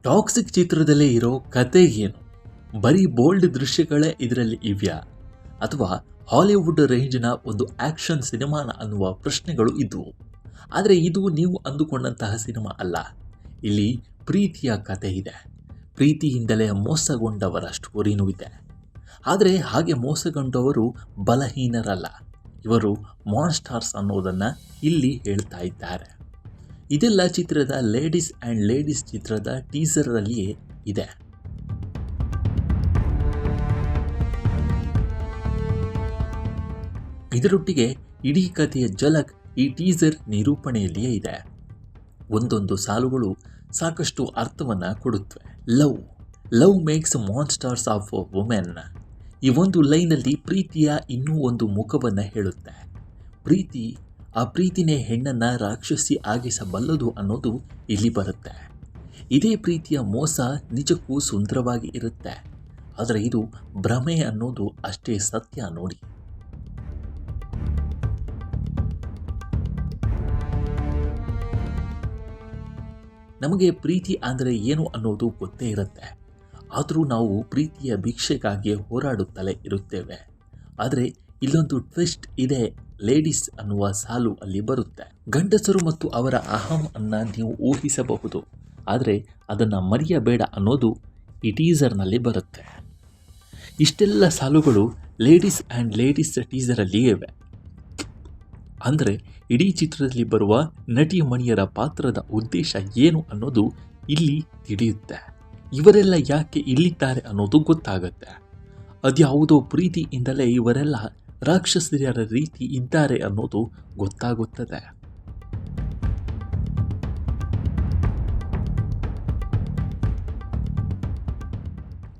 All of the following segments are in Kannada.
ಟಾಕ್ಸಿಕ್ ಚಿತ್ರದಲ್ಲೇ ಇರೋ ಕತೆ ಏನು? ಬರೀ ಬೋಲ್ಡ್ ದೃಶ್ಯಗಳೇ ಇದರಲ್ಲಿ ಇವ್ಯಾ ಅಥವಾ ಹಾಲಿವುಡ್ ರೇಂಜ್ನ ಒಂದು ಆಕ್ಷನ್ ಸಿನಿಮಾನ ಅನ್ನುವ ಪ್ರಶ್ನೆಗಳು ಇದ್ವು. ಆದರೆ ಇದು ನೀವು ಅಂದುಕೊಂಡಂತಹ ಸಿನಿಮಾ ಅಲ್ಲ. ಇಲ್ಲಿ ಪ್ರೀತಿಯ ಕತೆ ಇದೆ. ಪ್ರೀತಿಯಿಂದಲೇ ಮೋಸಗೊಂಡವರ ಸ್ಟೋರಿನೂ ಇದೆ. ಆದರೆ ಹಾಗೆ ಮೋಸಗೊಂಡವರು ಬಲಹೀನರಲ್ಲ, ಇವರು ಮಾನ್ಸ್ಟರ್ಸ್ ಅನ್ನೋದನ್ನು ಇಲ್ಲಿ ಹೇಳ್ತಾ ಇದ್ದಾರೆ. ಇದೆಲ್ಲ ಚಿತ್ರದ ಲೇಡೀಸ್ ಆ್ಯಂಡ್ ಲೇಡೀಸ್ ಚಿತ್ರದ ಟೀಸರಲ್ಲಿಯೇ ಇದೆ. ಇದರೊಟ್ಟಿಗೆ ಇಡೀ ಕಥೆಯ ಝಲಕ್ ಈ ಟೀಸರ್ ನಿರೂಪಣೆಯಲ್ಲಿಯೇ ಇದೆ. ಒಂದೊಂದು ಸಾಲುಗಳು ಸಾಕಷ್ಟು ಅರ್ಥವನ್ನು ಕೊಡುತ್ತವೆ. Love makes monsters of women. ಈ ಒಂದು ಲೈನಲ್ಲಿ ಪ್ರೀತಿಯ ಇನ್ನೂ ಒಂದು ಮುಖವನ್ನು ಹೇಳುತ್ತೆ. ಆ ಪ್ರೀತಿನೇ ಹೆಣ್ಣನ್ನು ರಾಕ್ಷಸಿ ಆಗಿಸಬಲ್ಲದು ಅನ್ನೋದು ಇಲ್ಲಿ ಬರುತ್ತೆ. ಇದೇ ಪ್ರೀತಿಯ ಮೋಸ ನಿಜಕ್ಕೂ ಸುಂದರವಾಗಿ ಇರುತ್ತೆ, ಆದರೆ ಇದು ಭ್ರಮೆ ಅನ್ನೋದು ಅಷ್ಟೇ ಸತ್ಯ ನೋಡಿ. ನಮಗೆ ಪ್ರೀತಿ ಅಂದರೆ ಏನು ಅನ್ನೋದು ಗೊತ್ತೇ ಇರುತ್ತೆ. ಆದರೂ ನಾವು ಪ್ರೀತಿಯ ಭಿಕ್ಷೆಗಾಗಿ ಹೋರಾಡುತ್ತಲೇ ಇರುತ್ತೇವೆ. ಆದರೆ ಇಲ್ಲೊಂದು ಟ್ವಿಸ್ಟ್ ಇದೆ. ಲೇಡೀಸ್ ಅನ್ನುವ ಸಾಲು ಅಲ್ಲಿ ಬರುತ್ತೆ. ಗಂಡಸರು ಮತ್ತು ಅವರ ಅಹಂ ಅನ್ನು ನೀವು ಊಹಿಸಬಹುದು, ಆದರೆ ಅದನ್ನು ಮರೆಯಬೇಡ ಅನ್ನೋದು ಈ ಟೀಸರ್ನಲ್ಲಿ ಬರುತ್ತೆ. ಇಷ್ಟೆಲ್ಲ ಸಾಲುಗಳು ಲೇಡೀಸ್ ಆ್ಯಂಡ್ ಲೇಡೀಸ್ ಟೀಸರಲ್ಲಿ ಇವೆ. ಅಂದರೆ ಇಡೀ ಚಿತ್ರದಲ್ಲಿ ಬರುವ ನಟಿ ಮಣಿಯರ ಪಾತ್ರದ ಉದ್ದೇಶ ಏನು ಅನ್ನೋದು ಇಲ್ಲಿ ತಿಳಿಯುತ್ತೆ. ಇವರೆಲ್ಲ ಯಾಕೆ ಇಲ್ಲಿದ್ದಾರೆ ಅನ್ನೋದು ಗೊತ್ತಾಗುತ್ತೆ. ಅದ್ಯಾವುದೋ ಪ್ರೀತಿಯಿಂದಲೇ ಇವರೆಲ್ಲ ರಾಕ್ಷಸಿಯರ ರೀತಿ ಇದ್ದಾರೆ ಅನ್ನೋದು ಗೊತ್ತಾಗುತ್ತದೆ.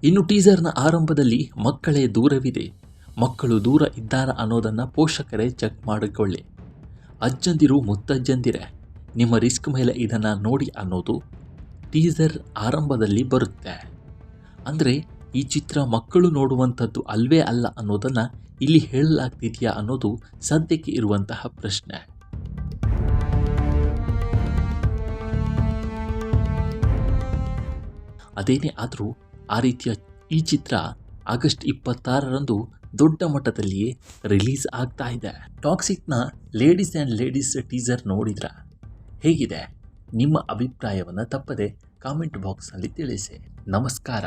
ಇನ್ನು ಟೀಸರ್ನ ಆರಂಭದಲ್ಲಿ ಮಕ್ಕಳೇ ದೂರವಿದೆ, ಮಕ್ಕಳು ದೂರ ಇದ್ದಾರ ಅನ್ನೋದನ್ನು ಪೋಷಕರೇ ಚೆಕ್ ಮಾಡಿಕೊಳ್ಳಿ. ಅಜ್ಜಂದಿರು ಮುತ್ತಜ್ಜಂದಿರೆ, ನಿಮ್ಮ ರಿಸ್ಕ್ ಮೇಲೆ ಇದನ್ನು ನೋಡಿ ಅನ್ನೋದು ಟೀಸರ್ ಆರಂಭದಲ್ಲಿ ಬರುತ್ತೆ. ಅಂದರೆ ಈ ಚಿತ್ರ ಮಕ್ಕಳು ನೋಡುವಂಥದ್ದು ಅಲ್ವೇ ಅಲ್ಲ ಅನ್ನೋದನ್ನು ಇಲ್ಲಿ ಹೇಳಲಾಗ್ತಿದೆಯಾ ಅನ್ನೋದು ಸದ್ಯಕ್ಕೆ ಇರುವಂತಹ ಪ್ರಶ್ನೆ. ಅದೇನೇ ಆದರೂ ಆ ರೀತಿಯ ಈ ಚಿತ್ರ ಆಗಸ್ಟ್ 26ರಂದು ದೊಡ್ಡ ಮಟ್ಟದಲ್ಲಿಯೇ ರಿಲೀಸ್ ಆಗ್ತಾ ಇದೆ. ಟಾಕ್ಸಿಕ್ನ ಲೇಡೀಸ್ ಆ್ಯಂಡ್ ಲೇಡೀಸ್ ಟೀಸರ್ ನೋಡಿದ್ರ ಹೇಗಿದೆ? ನಿಮ್ಮ ಅಭಿಪ್ರಾಯವನ್ನು ತಪ್ಪದೆ ಕಾಮೆಂಟ್ ಬಾಕ್ಸ್ನಲ್ಲಿ ತಿಳಿಸಿ. ನಮಸ್ಕಾರ.